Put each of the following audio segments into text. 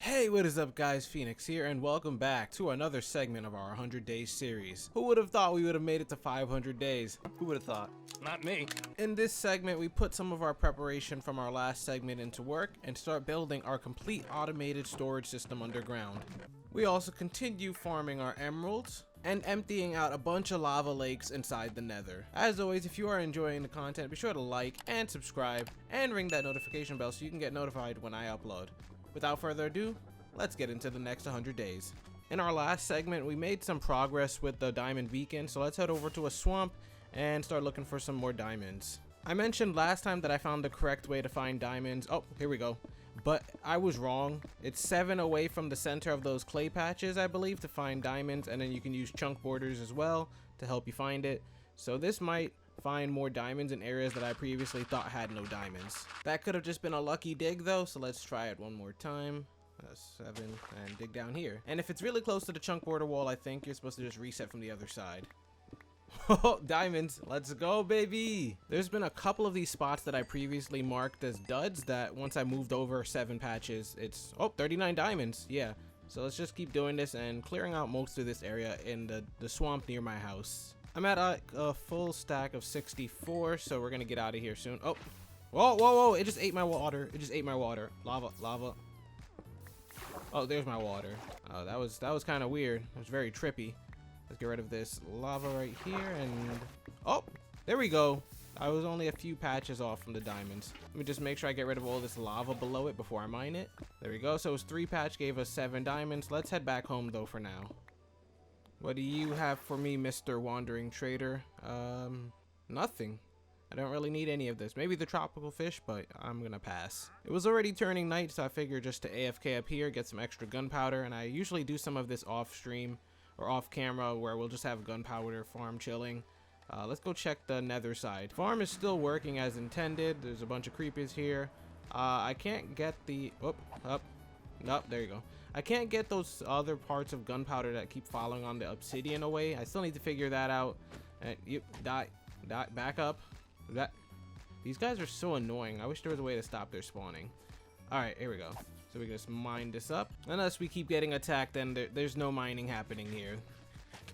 Hey, what is up guys, Phoenix here, and welcome back to another segment of our 100 Days series. Who would have thought we would have made it to 500 days? Who would have thought? Not me. In this segment, we put some of our preparation from our last segment into work and start building our complete automated storage system underground. We also continue farming our emeralds and emptying out a bunch of lava lakes inside the nether. As always, if you are enjoying the content, be sure to like and subscribe and ring that notification bell so you can get notified when I upload. Without further ado, let's get into the next 100 days. In our last segment, we made some progress with the diamond beacon, so let's head over to a swamp and start looking for some more diamonds. I mentioned last time that I found the correct way to find diamonds. Oh, here we go. But I was wrong. It's 7 away from the center of those clay patches, I believe, to find diamonds, and then you can use chunk borders as well to help you find it. So this might find more diamonds in areas that I previously thought had no diamonds. That could have just been a lucky dig though, so let's try it one more time. 7 and dig down here. And if it's really close to the chunk border wall, I think you're supposed to just reset from the other side. Oh, diamonds, let's go baby. There's been a couple of these spots that I previously marked as duds that once I moved over 7 patches, it's 39 diamonds. Yeah, so let's just keep doing this and clearing out most of this area in the swamp near my house. I'm at a full stack of 64, so we're gonna get out of here soon. Oh, whoa, it just ate my water. It just ate my water. Lava. Oh, there's my water. Oh, that was kind of weird. It was very trippy. Let's get rid of this lava right here, and oh, there we go. I was only a few patches off from the diamonds. Let me just make sure I get rid of all this lava below it before I mine it. There we go. So it was 3 patch, gave us 7 diamonds. Let's head back home though for now. What do you have for me, Mr. Wandering Trader? Nothing. I don't really need any of this. Maybe the tropical fish, but I'm gonna pass. It was already turning night, so I figured just to AFK up here, get some extra gunpowder, and I usually do some of this off stream or off camera where we'll just have gunpowder farm chilling. Let's go check the nether side. Farm is still working as intended. There's a bunch of creepers here. I can't get the, nope, there you go. I can't get those other parts of gunpowder that keep falling on the obsidian away. I still need to figure that out. And you die, back up. These guys are so annoying. I wish there was a way to stop their spawning. All right, here we go. So we can just mine this up. Unless we keep getting attacked, then there's no mining happening here.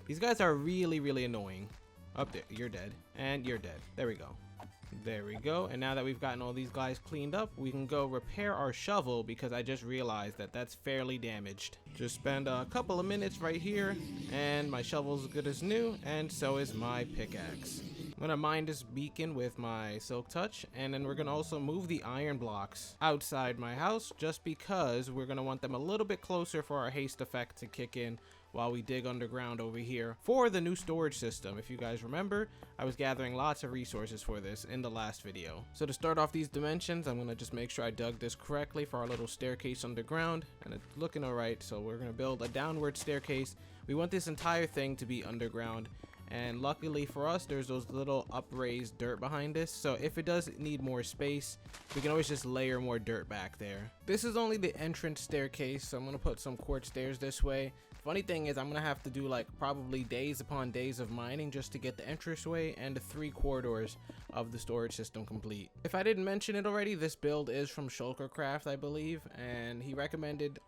These guys are really annoying. Up there, you're dead, and you're dead. There we go. There we go. And now that we've gotten all these guys cleaned up, we can go repair our shovel because I just realized that that's fairly damaged. Just spend a couple of minutes right here and my shovel's good as new, and so is my pickaxe. I'm gonna mine this beacon with my silk touch, and then we're gonna also move the iron blocks outside my house just because we're gonna want them a little bit closer for our haste effect to kick in while we dig underground over here for the new storage system. If you guys remember, I was gathering lots of resources for this in the last video. So to start off these dimensions, I'm gonna just make sure I dug this correctly for our little staircase underground, and it's looking alright. So we're gonna build a downward staircase. We want this entire thing to be underground, and luckily for us, there's those little upraised dirt behind this, so if it does need more space, we can always just layer more dirt back there. This is only the entrance staircase, so I'm gonna put some quartz stairs this way. Funny thing is, I'm gonna have to do like probably days upon days of mining just to get the entranceway and the 3 corridors of the storage system complete. If I didn't mention it already, this build is from Shulkercraft, I believe, and he recommended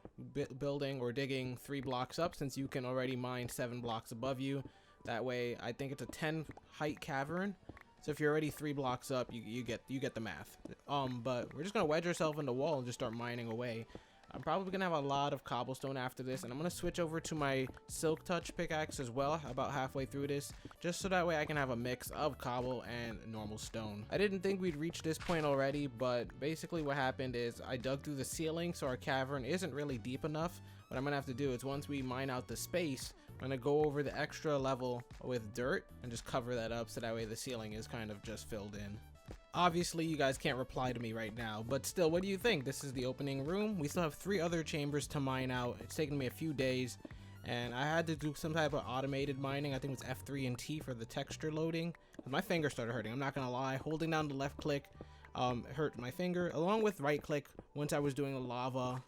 building or digging 3 blocks up since you can already mine 7 blocks above you. That way, I think it's a 10 height cavern. So if you're already 3 blocks up, you get the math. But we're just gonna wedge ourselves in the wall and just start mining away. I'm probably gonna have a lot of cobblestone after this, and I'm gonna switch over to my silk touch pickaxe as well about halfway through this, just so that way I can have a mix of cobble and normal stone. I didn't think we'd reach this point already, but basically what happened is I dug through the ceiling, so our cavern isn't really deep enough. What I'm gonna have to do is once we mine out the space, I'm gonna go over the extra level with dirt and just cover that up so that way the ceiling is kind of just filled in. Obviously, you guys can't reply to me right now, but still, what do you think? This is the opening room. We still have 3 other chambers to mine out. It's taken me a few days, and I had to do some type of automated mining. I think it was F3 and T for the texture loading. My finger started hurting, I'm not gonna lie. Holding down the left click hurt my finger, along with right click once I was doing the lava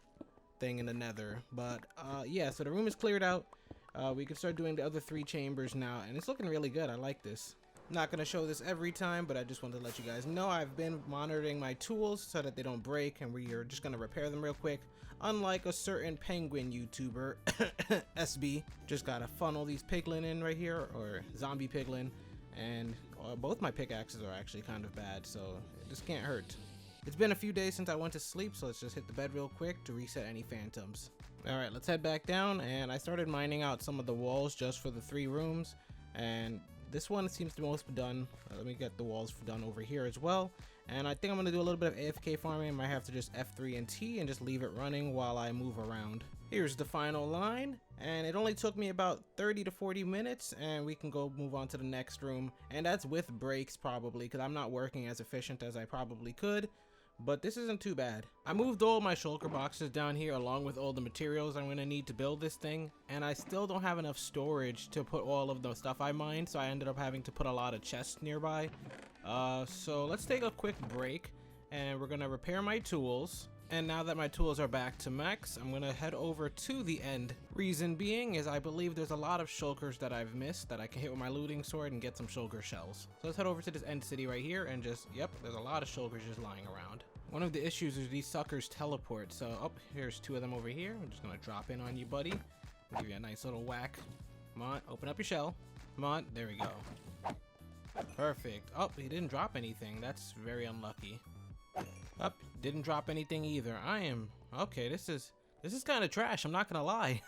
thing in the nether. But yeah, so the room is cleared out. We can start doing the other 3 chambers now, and it's looking really good. I like this. Not gonna show this every time, but I just wanted to let you guys know I've been monitoring my tools so that they don't break, and we are just gonna repair them real quick. Unlike a certain penguin YouTuber, SB, just gotta funnel these piglin in right here, or zombie piglin, and both my pickaxes are actually kind of bad, so it just can't hurt. It's been a few days since I went to sleep, so let's just hit the bed real quick to reset any phantoms. Alright, let's head back down, and I started mining out some of the walls just for the 3 rooms, and this one seems to be most done. Let me get the walls done over here as well. And I think I'm going to do a little bit of AFK farming. I might have to just F3 and T and just leave it running while I move around. Here's the final line. And it only took me about 30 to 40 minutes. And we can go move on to the next room. And that's with breaks probably, because I'm not working as efficient as I probably could. But this isn't too bad. I moved all my shulker boxes down here along with all the materials I'm going to need to build this thing, and I still don't have enough storage to put all of the stuff I mined, so I ended up having to put a lot of chests nearby. So let's take a quick break, and we're going to repair my tools. And now that my tools are back to max, I'm going to head over to the end. Reason being is I believe there's a lot of shulkers that I've missed that I can hit with my looting sword and get some shulker shells. So let's head over to this end city right here and just, yep, there's a lot of shulkers just lying around. One of the issues is these suckers teleport. So, oh, here's 2 of them over here. I'm just going to drop in on you, buddy. Give you a nice little whack. Come on, open up your shell. Come on, there we go. Perfect. Oh, he didn't drop anything. That's very unlucky. Up, didn't drop anything either. Okay, this is kind of trash, I'm not gonna lie.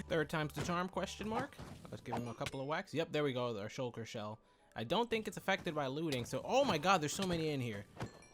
3rd time's the charm, question mark. Let's give him a couple of whacks. Yep, there we go, our shulker shell. I don't think it's affected by looting, so oh my god, there's so many in here.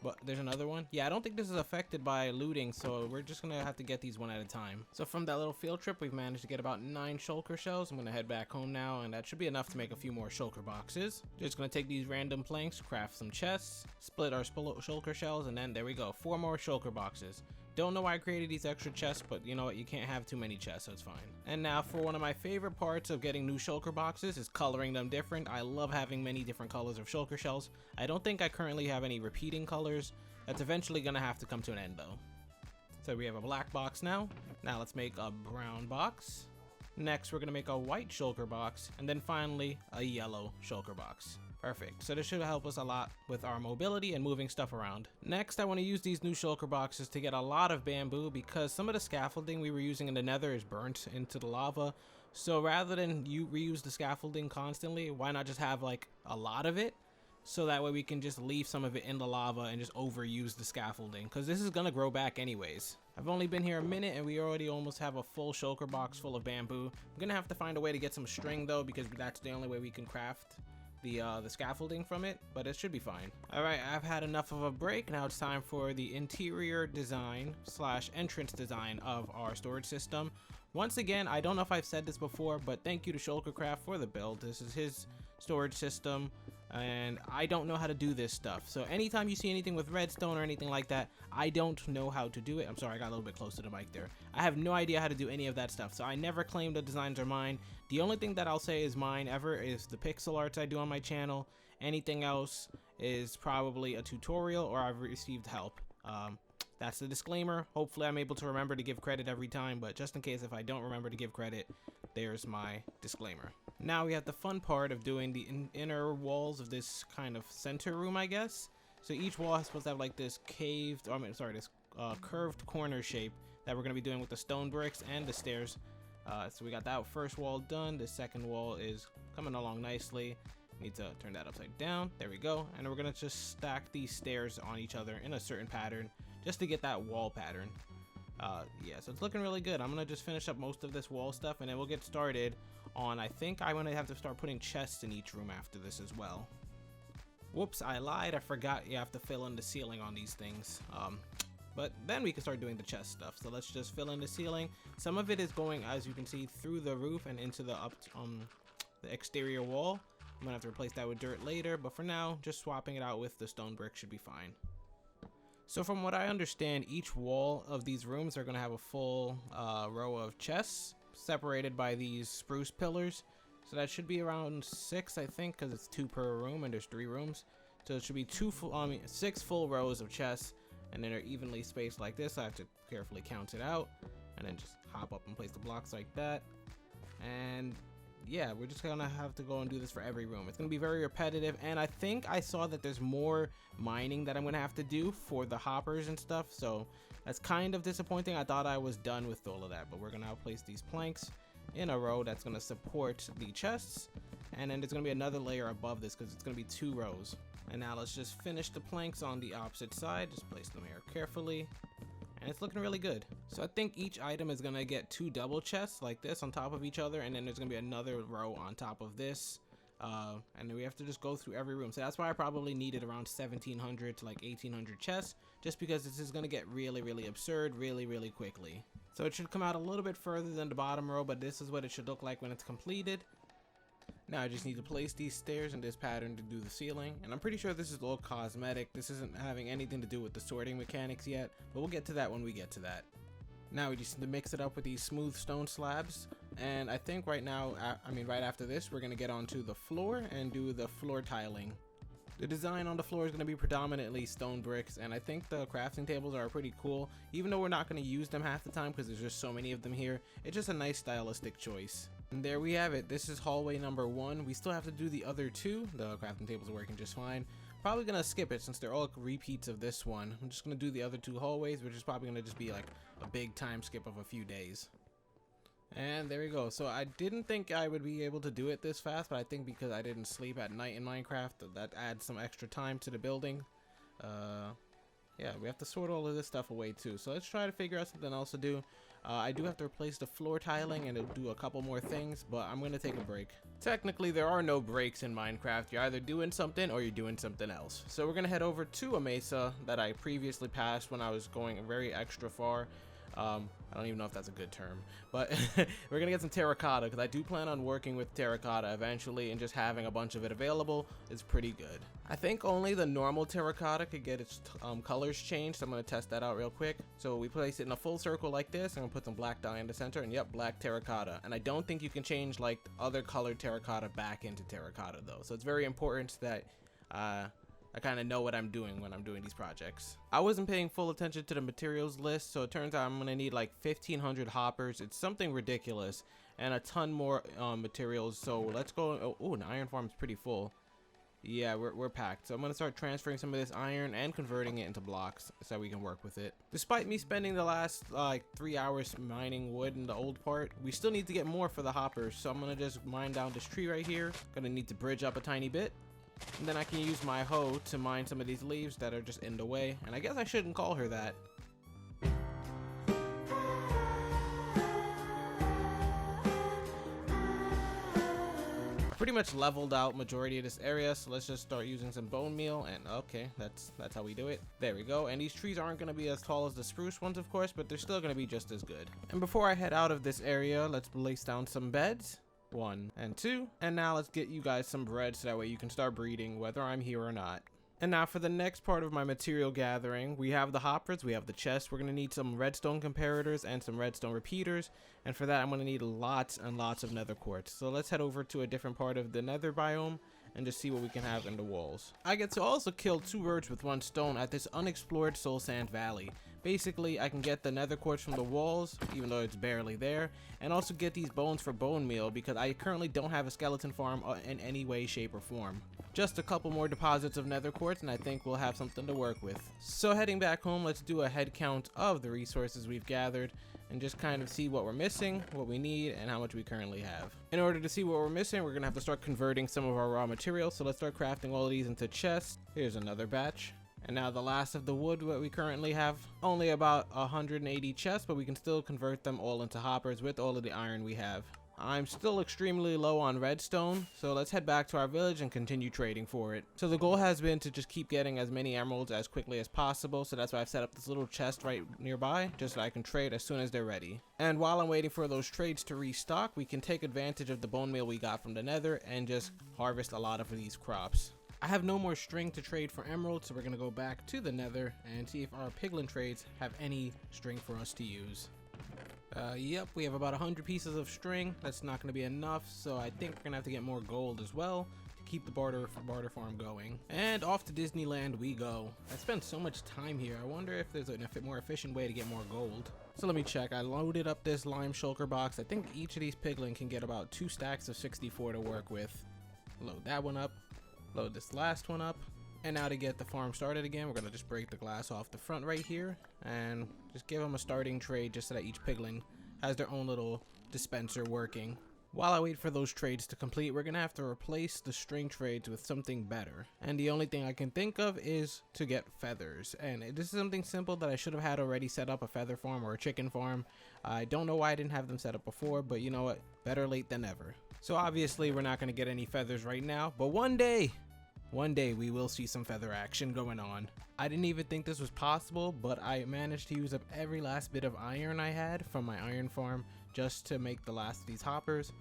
But there's another one. Yeah, I don't think this is affected by looting, so we're just gonna have to get these one at a time. So from that little field trip, we've managed to get about 9 shulker shells. I'm gonna head back home now, and that should be enough to make a few more shulker boxes. Just gonna take these random planks, craft some chests, split our shulker shells, and then there we go, 4 more shulker boxes. Don't know why I created these extra chests, but you know what, you can't have too many chests, so it's fine. And now for one of my favorite parts of getting new shulker boxes is coloring them different. I love having many different colors of shulker shells. I don't think I currently have any repeating colors. That's eventually gonna have to come to an end though. So we have a black box now. Now let's make a brown box. Next, we're gonna make a white shulker box, and then finally a yellow shulker box. Perfect. So this should help us a lot with our mobility and moving stuff around. Next, I want to use these new shulker boxes to get a lot of bamboo, because some of the scaffolding we were using in the nether is burnt into the lava. So rather than you reuse the scaffolding constantly, why not just have like a lot of it? So that way we can just leave some of it in the lava and just overuse the scaffolding, because this is going to grow back anyways. I've only been here a minute and we already almost have a full shulker box full of bamboo. I'm going to have to find a way to get some string though, because that's the only way we can craft the scaffolding from it, but it should be fine. Alright, I've had enough of a break. Now it's time for the interior design / entrance design of our storage system. Once again, I don't know if I've said this before, but thank you to Shulkercraft for the build. This is his storage system, and I don't know how to do this stuff. So anytime you see anything with redstone or anything like that, I don't know how to do it. I'm sorry, I got a little bit close to the mic there. I have no idea how to do any of that stuff, so I never claim the designs are mine. The only thing that I'll say is mine ever is the pixel arts I do on my channel. Anything else is probably a tutorial or I've received help. That's the disclaimer. Hopefully I'm able to remember to give credit every time, but just in case if I don't remember to give credit, there's my disclaimer. Now we have the fun part of doing the inner walls of this kind of center room, I guess. So each wall is supposed to have like this this curved corner shape that we're going to be doing with the stone bricks and the stairs. So we got that first wall done. The second wall is coming along nicely. Need to turn that upside down. There we go. And we're going to just stack these stairs on each other in a certain pattern just to get that wall pattern. Yeah, so it's looking really good. I'm going to just finish up most of this wall stuff and then we'll get started on, I think I'm going to have to start putting chests in each room after this as well. Whoops, I lied. I forgot you have to fill in the ceiling on these things. But then we can start doing the chest stuff. So let's just fill in the ceiling. Some of it is going, as you can see, through the roof and into the the exterior wall. I'm gonna have to replace that with dirt later, but for now, just swapping it out with the stone brick should be fine. So from what I understand, each wall of these rooms are gonna have a full row of chests separated by these spruce pillars. So that should be around 6, I think, because it's 2 per room and there's 3 rooms. So it should be 6 full rows of chests, and then they're evenly spaced like this. I have to carefully count it out, and then just hop up and place the blocks like that. And yeah, we're just gonna have to go and do this for every room. It's gonna be very repetitive, and I think I saw that there's more mining that I'm gonna have to do for the hoppers and stuff, so that's kind of disappointing. I thought I was done with all of that, but we're gonna now place these planks in a row that's gonna support the chests, and then there's gonna be another layer above this because it's gonna be 2 rows. And now let's just finish the planks on the opposite side. Just place them here carefully, and it's looking really good. So I think each item is gonna get 2 double chests like this on top of each other, and then there's gonna be another row on top of this, and then we have to just go through every room. So that's why I probably needed around 1700 to like 1800 chests, just because this is gonna get really absurd really quickly. So it should come out a little bit further than the bottom row, but this is what it should look like when it's completed. Now I just need to place these stairs in this pattern to do the ceiling, and I'm pretty sure this is all cosmetic. This isn't having anything to do with the sorting mechanics yet, but we'll get to that when we get to that. Now we just need to mix it up with these smooth stone slabs, and I think right now, right after this, we're gonna get onto the floor and do the floor tiling. The design on the floor is going to be predominantly stone bricks, and I think the crafting tables are pretty cool, even though we're not going to use them half the time because there's just so many of them here. It's just a nice stylistic choice. And there we have it. This is hallway number 1. We still have to do the other 2. The crafting tables are working just fine. Probably going to skip it since they're all repeats of this one. I'm just going to do the other 2 hallways, which is probably going to just be like a big time skip of a few days. And there we go. So I didn't think I would be able to do it this fast, but I think because I didn't sleep at night in Minecraft, that adds some extra time to the building. Yeah, we have to sort all of this stuff away too. So let's try to figure out something else to do. I do have to replace the floor tiling and do a couple more things, but I'm going to take a break. Technically, there are no breaks in Minecraft. You're either doing something or you're doing something else. So we're going to head over to a mesa that I previously passed when I was going very extra far. I don't even know if that's a good term, but we're gonna get some terracotta because I do plan on working with terracotta eventually, and just having a bunch of it available is pretty good. I think only the normal terracotta could get its colors changed, so I'm gonna test that out real quick. So we place it in a full circle like this. I'm gonna put some black dye in the center, and yep, black terracotta. And I don't think you can change like other colored terracotta back into terracotta though, so it's very important that I kind of know what I'm doing when I'm doing these projects. I wasn't paying full attention to the materials list, so it turns out I'm gonna need like 1500 hoppers. It's something ridiculous, and a ton more materials. So let's go. Oh, an iron farm is pretty full. Yeah, we're packed. So I'm gonna start transferring some of this iron and converting it into blocks so we can work with it. Despite me spending the last like 3 hours mining wood in the old part, we still need to get more for the hoppers. So I'm gonna just mine down this tree right here. Gonna need to bridge up a tiny bit. And then I can use my hoe to mine some of these leaves that are just in the way. And I guess I shouldn't call her that. I pretty much leveled out majority of this area, so let's just start using some bone meal. And okay, that's how we do it. There we go. And these trees aren't going to be as tall as the spruce ones, of course, but they're still going to be just as good. And before I head out of this area, let's place down some beds. 1 and 2, and now let's get you guys some bread so that way you can start breeding whether I'm here or not. And now for the next part of my material gathering, we have the hoppers, we have the chest. We're going to need some redstone comparators and some redstone repeaters, and for that I'm going to need lots and lots of nether quartz. So let's head over to a different part of the nether biome and just see what we can have in the walls. I get to also kill 2 birds with 1 stone at this unexplored soul sand valley. Basically, I can get the nether quartz from the walls, even though it's barely there, and also get these bones for bone meal because I currently don't have a skeleton farm in any way, shape, or form. Just a couple more deposits of nether quartz and I think we'll have something to work with. So heading back home, let's do a head count of the resources we've gathered and just kind of see what we're missing, what we need, and how much we currently have. In order to see what we're missing, we're gonna have to start converting some of our raw materials, so let's start crafting all of these into chests. Here's another batch. And now the last of the wood that we currently have, only about 180 chests, but we can still convert them all into hoppers with all of the iron we have. I'm still extremely low on redstone, so let's head back to our village and continue trading for it. So the goal has been to just keep getting as many emeralds as quickly as possible, so that's why I've set up this little chest right nearby, just so I can trade as soon as they're ready. And while I'm waiting for those trades to restock, we can take advantage of the bone meal we got from the nether and just harvest a lot of these crops. I have no more string to trade for emeralds, so we're gonna go back to the nether and see if our piglin trades have any string for us to use. Yep, we have about 100 pieces of string. That's not going to be enough, so I think we're going to have to get more gold as well to keep the barter farm going. And off to Disneyland we go. I spent so much time here. I wonder if there's a more efficient way to get more gold. So let me check. I loaded up this lime shulker box. I think each of these piglin can get about 2 stacks of 64 to work with. Load that one up. Load this last one up. And now to get the farm started again, we're going to just break the glass off the front right here. And just give them a starting trade just so that each piglin has their own little dispenser working. While I wait for those trades to complete, we're going to have to replace the string trades with something better. And the only thing I can think of is to get feathers. And this is something simple that I should have had already set up, a feather farm or a chicken farm. I don't know why I didn't have them set up before, but you know what? Better late than never. So obviously we're not going to get any feathers right now, but one day we will see some feather action going on. I didn't even think this was possible, but I managed to use up every last bit of iron I had from my iron farm just to make the last of these hoppers.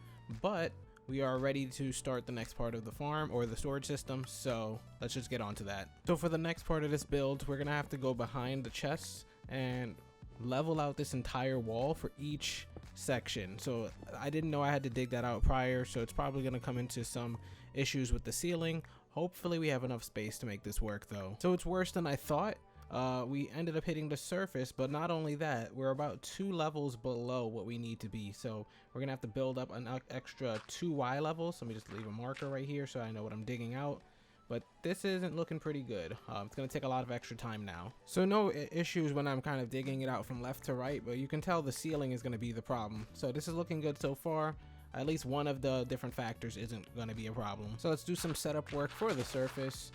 But we are ready to start the next part of the farm or the storage system, so let's just get on to that. So for the next part of this build, we're gonna have to go behind the chests and level out this entire wall for each section. So I didn't know I had to dig that out prior, so it's probably gonna come into some issues with the ceiling. Hopefully we have enough space to make this work though. So it's worse than I thought. We ended up hitting the surface, but not only that, we're about 2 levels below what we need to be. So we're gonna have to build up an extra 2 Y levels. Let me just leave a marker right here so I know what I'm digging out. But this isn't looking pretty good. It's gonna take a lot of extra time now. So no issues when I'm kind of digging it out from left to right, but you can tell the ceiling is gonna be the problem. So this is looking good so far. At least one of the different factors isn't gonna be a problem. So let's do some setup work for the surface.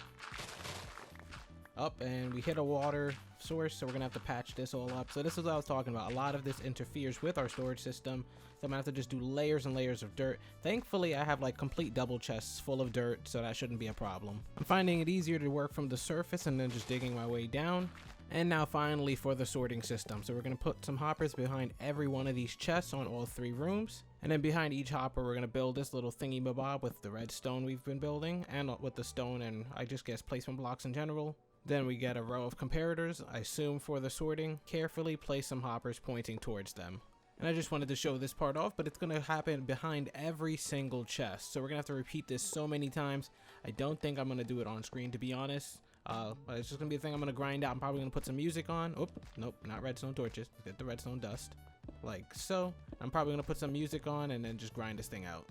Up, and we hit a water source, so we're gonna have to patch this all up. So this is what I was talking about. A lot of this interferes with our storage system, so I'm gonna have to just do layers and layers of dirt. Thankfully I have like complete double chests full of dirt, so that shouldn't be a problem. I'm finding it easier to work from the surface and then just digging my way down. And now finally for the sorting system. So we're gonna put some hoppers behind every one of these chests on all 3 rooms, and then behind each hopper we're gonna build this little thingy mabob with the redstone we've been building, and with the stone and I just guess placement blocks in general. Then we get a row of comparators, I assume for the sorting. Carefully place some hoppers pointing towards them. And I just wanted to show this part off, but it's going to happen behind every single chest. So we're going to have to repeat this so many times. I don't think I'm going to do it on screen, to be honest. But it's just going to be a thing I'm going to grind out. I'm probably going to put some music on. Oh, nope, not redstone torches. Get the redstone dust. Like so. I'm probably going to put some music on and then just grind this thing out.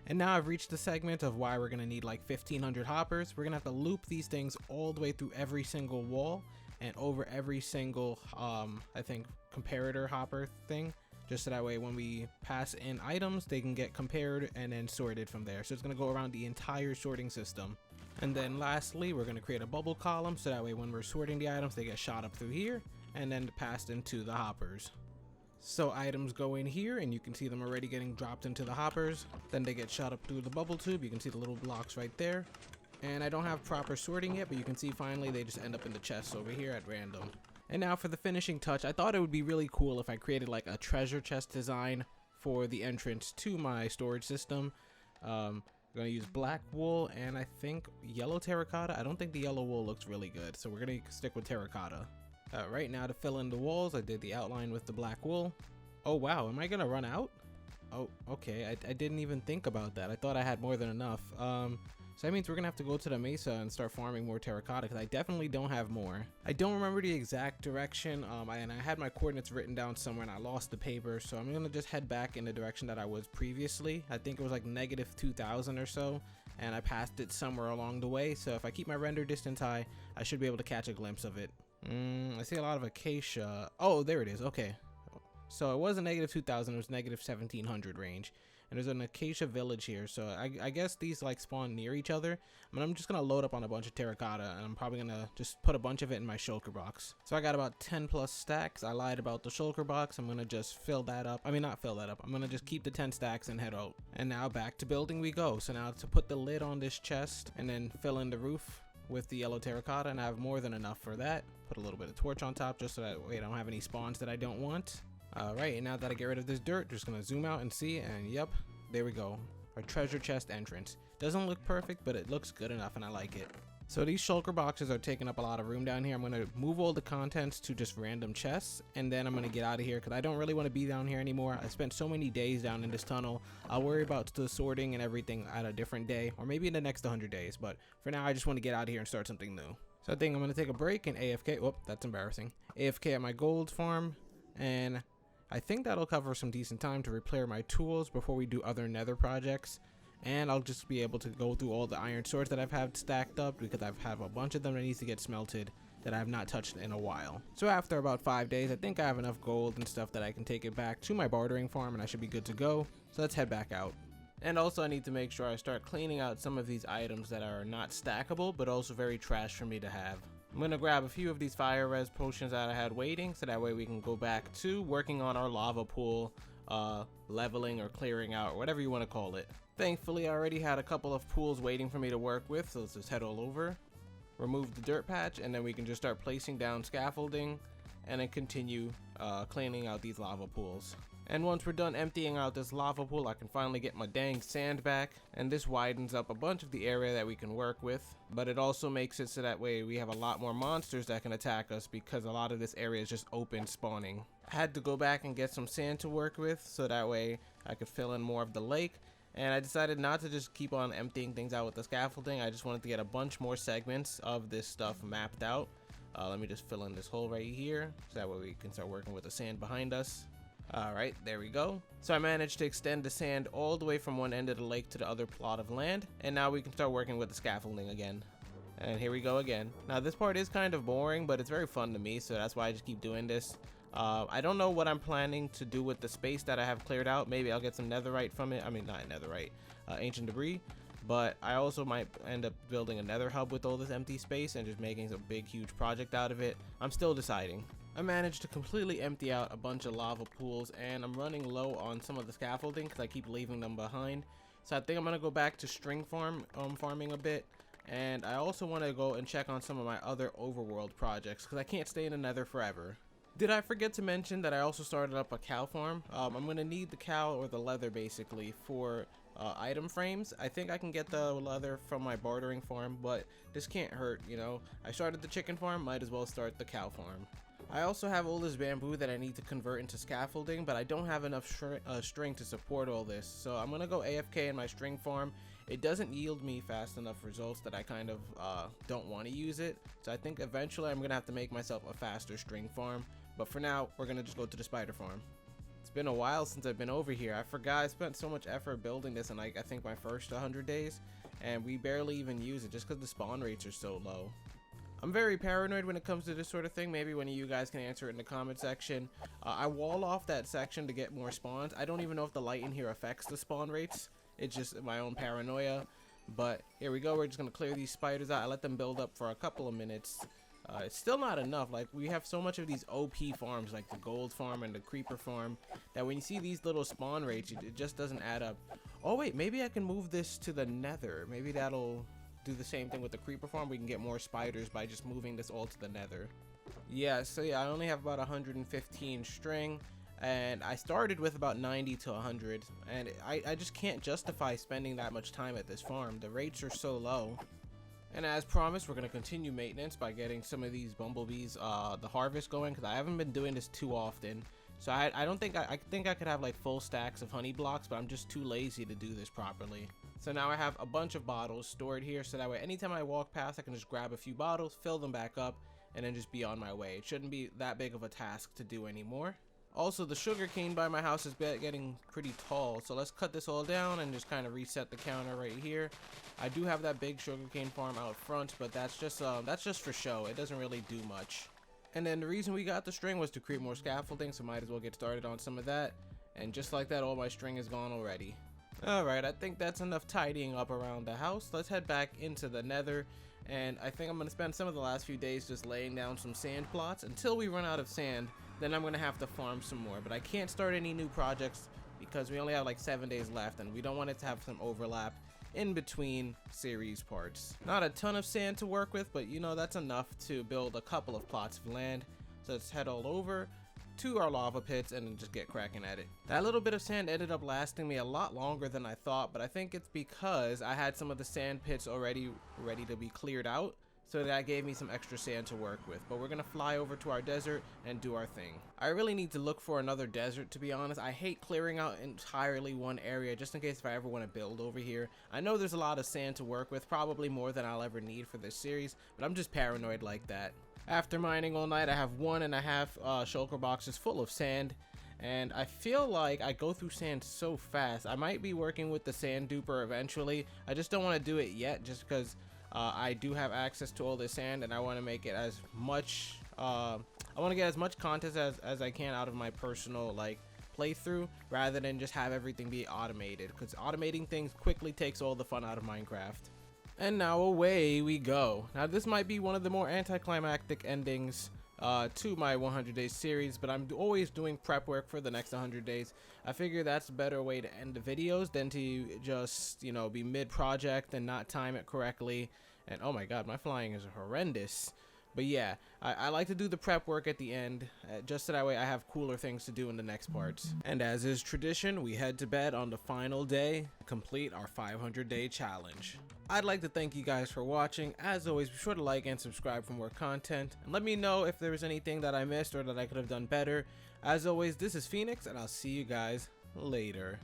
And now I've reached the segment of why we're going to need like 1,500 hoppers. We're going to have to loop these things all the way through every single wall and over every single, I think, comparator hopper thing. Just so that way when we pass in items, they can get compared and then sorted from there. So it's going to go around the entire sorting system. And then lastly, we're going to create a bubble column. So that way when we're sorting the items, they get shot up through here and then passed into the hoppers. So items go in here and you can see them already getting dropped into the hoppers. Then they get shot up through the bubble tube. You can see the little blocks right there. And I don't have proper sorting yet, but you can see finally they just end up in the chests over here at random. And now for the finishing touch, I thought it would be really cool if I created like a treasure chest design for the entrance to my storage system. I'm going to use black wool and I think yellow terracotta. I don't think the yellow wool looks really good, so we're going to stick with terracotta. Right now to fill in the walls, I did the outline with the black wool. Oh wow, am I gonna run out? Oh, okay, I didn't even think about that. I thought I had more than enough. So that means we're gonna have to go to the mesa and start farming more terracotta because I definitely don't have more. I don't remember the exact direction, and I had my coordinates written down somewhere and I lost the paper, so I'm gonna just head back in the direction that I was previously. I think it was like -2,000 or so, and I passed it somewhere along the way, so if I keep my render distance high, I should be able to catch a glimpse of it. I see a lot of acacia. Oh, there it is. Okay. So it wasn't -2,000, it was -1,700 range. And there's an acacia village here. So I guess these like spawn near each other. I mean, I'm just going to load up on a bunch of terracotta and I'm probably going to just put a bunch of it in my shulker box. So I got about 10 plus stacks. I lied about the shulker box. I'm going to just fill that up. I mean, not fill that up. I'm going to just keep the 10 stacks and head out. And now back to building we go. So now to put the lid on this chest and then fill in the roof with the yellow terracotta, and I have more than enough for that. Put a little bit of torch on top just so that way I don't have any spawns that I don't want. Alright, and now that I get rid of this dirt, just gonna zoom out and see, and yep, there we go. Our treasure chest entrance. Doesn't look perfect, but it looks good enough and I like it. So these shulker boxes are taking up a lot of room down here. I'm going to move all the contents to just random chests, and then I'm going to get out of here because I don't really want to be down here anymore. I spent so many days down in this tunnel. I'll worry about the sorting and everything at a different day, or maybe in the next 100 days. But for now, I just want to get out of here and start something new. So I think I'm going to take a break and AFK. Whoop, that's embarrassing. AFK at my gold farm. and I think that'll cover some decent time to repair my tools before we do other nether projects. And I'll just be able to go through all the iron swords that I've had stacked up, because I've had a bunch of them that needs to get smelted that I have not touched in a while. So after about 5 days, I think I have enough gold and stuff that I can take it back to my bartering farm and I should be good to go. So let's head back out. And also I need to make sure I start cleaning out some of these items that are not stackable but also very trash for me to have. I'm gonna grab a few of these fire res potions that I had waiting, so that way we can go back to working on our lava pool, leveling or clearing out, or whatever you want to call it. Thankfully, I already had a couple of pools waiting for me to work with, so let's just head all over, remove the dirt patch, and then we can just start placing down scaffolding and then continue cleaning out these lava pools. And once we're done emptying out this lava pool, I can finally get my dang sand back, and this widens up a bunch of the area that we can work with, but it also makes it so that way we have a lot more monsters that can attack us, because a lot of this area is just open spawning. I had to go back and get some sand to work with, so that way I could fill in more of the lake, and I decided not to just keep on emptying things out with the scaffolding. I just wanted to get a bunch more segments of this stuff mapped out. Let me just fill in this hole right here, so that way we can start working with the sand behind us. Alright, there we go. So I managed to extend the sand all the way from one end of the lake to the other plot of land, and now we can start working with the scaffolding again. And here we go again. Now this part is kind of boring, but it's very fun to me, so that's why I just keep doing this. I don't know what I'm planning to do with the space that I have cleared out. Maybe I'll get some netherite from it. I mean, not netherite, ancient debris. But I also might end up building a nether hub with all this empty space and just making a big huge project out of it. I'm still deciding. I managed to completely empty out a bunch of lava pools, and I'm running low on some of the scaffolding because I keep leaving them behind. So I think I'm gonna go back to string farming a bit, and I also want to go and check on some of my other overworld projects because I can't stay in the nether forever. Did I forget to mention that I also started up a cow farm? I'm gonna need the cow or the leather basically for item frames. I think I can get the leather from my bartering farm, but this can't hurt, you know. I started the chicken farm, might as well start the cow farm. I also have all this bamboo that I need to convert into scaffolding, but I don't have enough string to support all this, so I'm gonna go AFK in my string farm. It doesn't yield me fast enough results that I kind of don't want to use it, so I think eventually I'm gonna have to make myself a faster string farm, but for now we're gonna just go to the spider farm. It's been a while since I've been over here. I forgot I spent so much effort building this in like I think my first 100 days, and we barely even use it just because the spawn rates are so low. I'm very paranoid when it comes to this sort of thing. Maybe one of you guys can answer it in the comment section. I wall off that section to get more spawns. I don't even know if the light in here affects the spawn rates. It's just my own paranoia. But here we go. We're just going to clear these spiders out. I let them build up for a couple of minutes. It's still not enough. Like, we have so much of these OP farms, like the gold farm and the creeper farm, that when you see these little spawn rates, it just doesn't add up. Oh, wait. Maybe I can move this to the nether. Maybe that'll do the same thing with the creeper farm. We can get more spiders by just moving this all to the nether. Yeah, so yeah, I only have about 115 string, and I started with about 90 to 100, and I just can't justify spending that much time at this farm. The rates are so low. And as promised, we're going to continue maintenance by getting some of these bumblebees, the harvest going, because I haven't been doing this too often. So I don't think, I think I could have like full stacks of honey blocks, but I'm just too lazy to do this properly. So now I have a bunch of bottles stored here, so that way anytime I walk past, I can just grab a few bottles, fill them back up, and then just be on my way. It shouldn't be that big of a task to do anymore. Also, the sugar cane by my house is getting pretty tall, so let's cut this all down and just kind of reset the counter right here. I do have that big sugar cane farm out front, but that's just for show. It doesn't really do much. And then the reason we got the string was to create more scaffolding, so might as well get started on some of that. And just like that, all my string is gone already. Alright, I think that's enough tidying up around the house. Let's head back into the nether, and I think I'm going to spend some of the last few days just laying down some sand plots until we run out of sand. Then I'm going to have to farm some more, but I can't start any new projects because we only have like 7 days left, and we don't want it to have some overlap in between series parts. Not a ton of sand to work with, but you know, that's enough to build a couple of plots of land. So let's head all over to our lava pits and then just get cracking at it. That little bit of sand ended up lasting me a lot longer than I thought, but I think it's because I had some of the sand pits already ready to be cleared out, so that gave me some extra sand to work with. But we're gonna fly over to our desert and do our thing. I really need to look for another desert, to be honest. I hate clearing out entirely one area just in case if I ever want to build over here. I know there's a lot of sand to work with, probably more than I'll ever need for this series, but I'm just paranoid like that. After mining all night, I have 1.5 shulker boxes full of sand, and I feel like I go through sand so fast. I might be working with the sand duper eventually. I just don't want to do it yet, just because I do have access to all this sand, and I want to make it as much I want to get as much content as I can out of my personal like playthrough, rather than just have everything be automated, because automating things quickly takes all the fun out of Minecraft. And now away we go. Now this might be one of the more anticlimactic endings to my 100 days series, but I'm always doing prep work for the next 100 days. I figure that's a better way to end the videos than to just, you know, be mid-project and not time it correctly. And oh my god, my flying is horrendous. But yeah, I like to do the prep work at the end, just so that way I have cooler things to do in the next parts. And as is tradition, we head to bed on the final day, complete our 500-day challenge. I'd like to thank you guys for watching. As always, be sure to like and subscribe for more content, and let me know if there was anything that I missed or that I could have done better. As always, this is Phoenix, and I'll see you guys later.